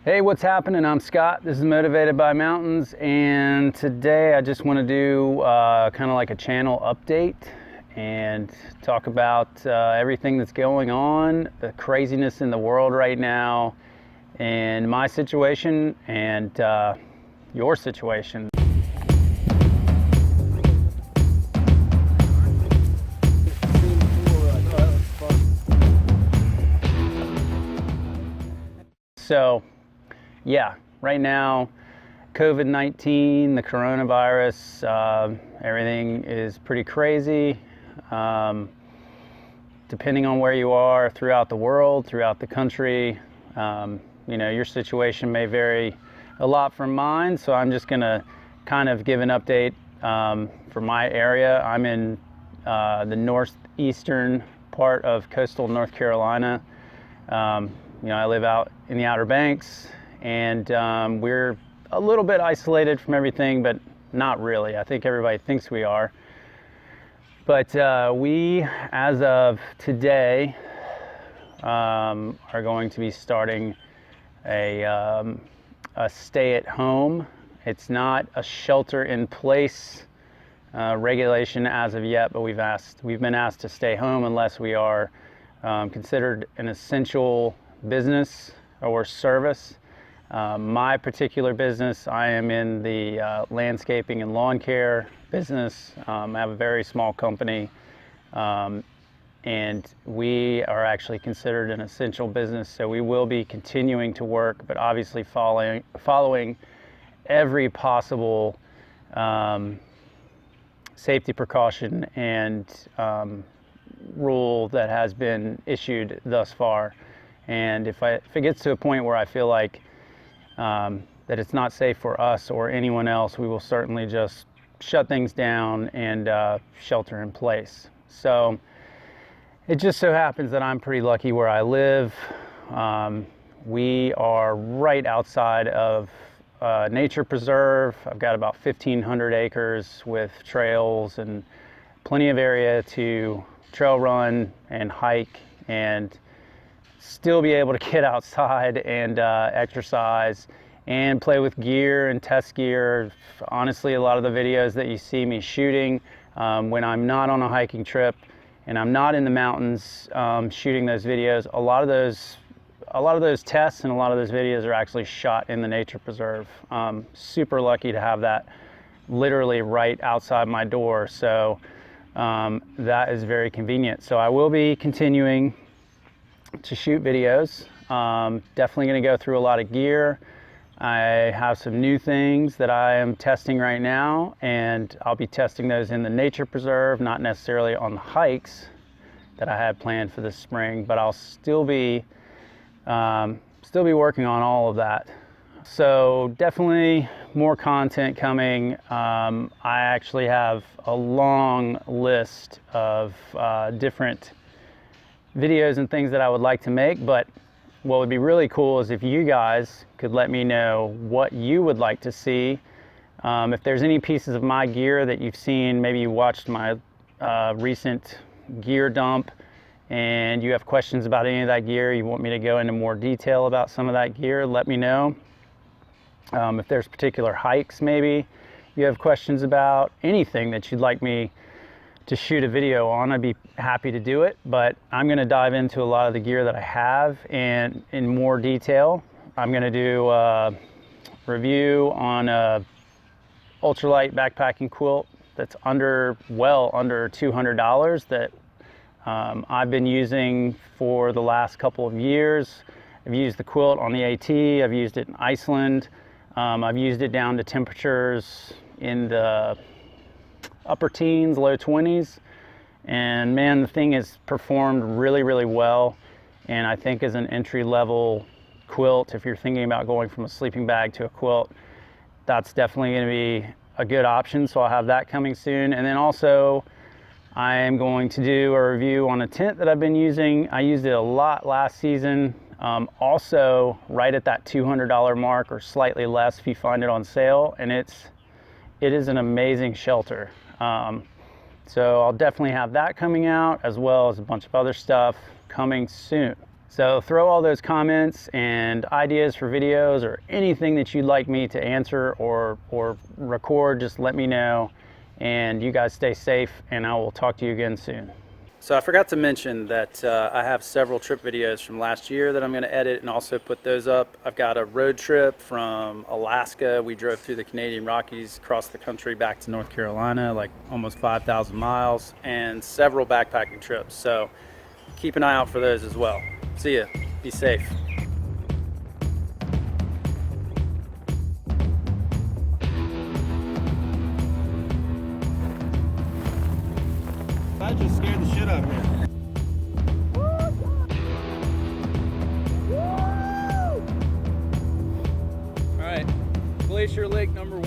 Hey, what's happening? I'm Scott. This is Motivated by Mountains, and today I just want to do kind of like a channel update and talk about everything that's going on, the craziness in the world right now, and my situation and your situation. So yeah, right now, Covid19, the coronavirus, everything is pretty crazy. Depending on where you are throughout the world, throughout the country, you know, your situation may vary a lot from mine. So I'm just gonna kind of give an update for my area. I'm in the northeastern part of coastal North Carolina. You know, I live out in the Outer Banks, and we're a little bit isolated from everything, but not really. I think everybody thinks we are. But we, as of today, are going to be starting a stay-at-home. It's not a shelter-in-place regulation as of yet, but we've been asked to stay home unless we are considered an essential business or service. My particular business, I am in the landscaping and lawn care business. I have a very small company, and we are actually considered an essential business, so we will be continuing to work, but obviously following every possible safety precaution and rule that has been issued thus far. And if it gets to a point where I feel like that it's not safe for us or anyone else, we will certainly just shut things down and shelter in place. So it just so happens that I'm pretty lucky where I live. We are right outside of a nature preserve. I've got about 1,500 acres with trails and plenty of area to trail run and hike and still be able to get outside and exercise and play with gear and test gear. Honestly, a lot of the videos that you see me shooting when I'm not on a hiking trip and I'm not in the mountains shooting those videos, a lot of those tests and a lot of those videos are actually shot in the nature preserve. Super lucky to have that literally right outside my door, so that is very convenient. So I will be continuing to shoot videos. Definitely going to go through a lot of gear. I have some new things that I am testing right now, and I'll be testing those in the nature preserve, not necessarily on the hikes that I had planned for this spring, but I'll still be working on all of that. So definitely more content coming. I actually have a long list of different videos and things that I would like to make, but what would be really cool is if you guys could let me know what you would like to see. If there's any pieces of my gear that you've seen, maybe you watched my recent gear dump and you have questions about any of that gear, you want me to go into more detail about some of that gear, let me know. If there's particular hikes maybe you have questions about, anything that you'd like me to shoot a video on, I'd be happy to do it. But I'm going to dive into a lot of the gear that I have and in more detail. I'm going to do a review on a ultralight backpacking quilt that's well under $200 that I've been using for the last couple of years. I've used the quilt on the AT, I've used it in Iceland, I've used it down to temperatures in the upper teens, low 20s, and man, the thing has performed really, really well. And I think as an entry-level quilt, if you're thinking about going from a sleeping bag to a quilt, that's definitely going to be a good option. So I'll have that coming soon. And then also I am going to do a review on a tent that I've been using. I used it a lot last season, also right at that $200 mark or slightly less if you find it on sale, and it is an amazing shelter. So I'll definitely have that coming out, as well as a bunch of other stuff coming soon. So throw all those comments and ideas for videos or anything that you'd like me to answer or record, just let me know. And you guys stay safe, and I will talk to you again soon. So I forgot to mention that I have several trip videos from last year that I'm going to edit and also put those up. I've got a road trip from Alaska. We drove through the Canadian Rockies, across the country back to North Carolina, like almost 5,000 miles, and several backpacking trips. So keep an eye out for those as well. See ya. Be safe. I just scared the shit out of me. All right, Glacier Lake #1.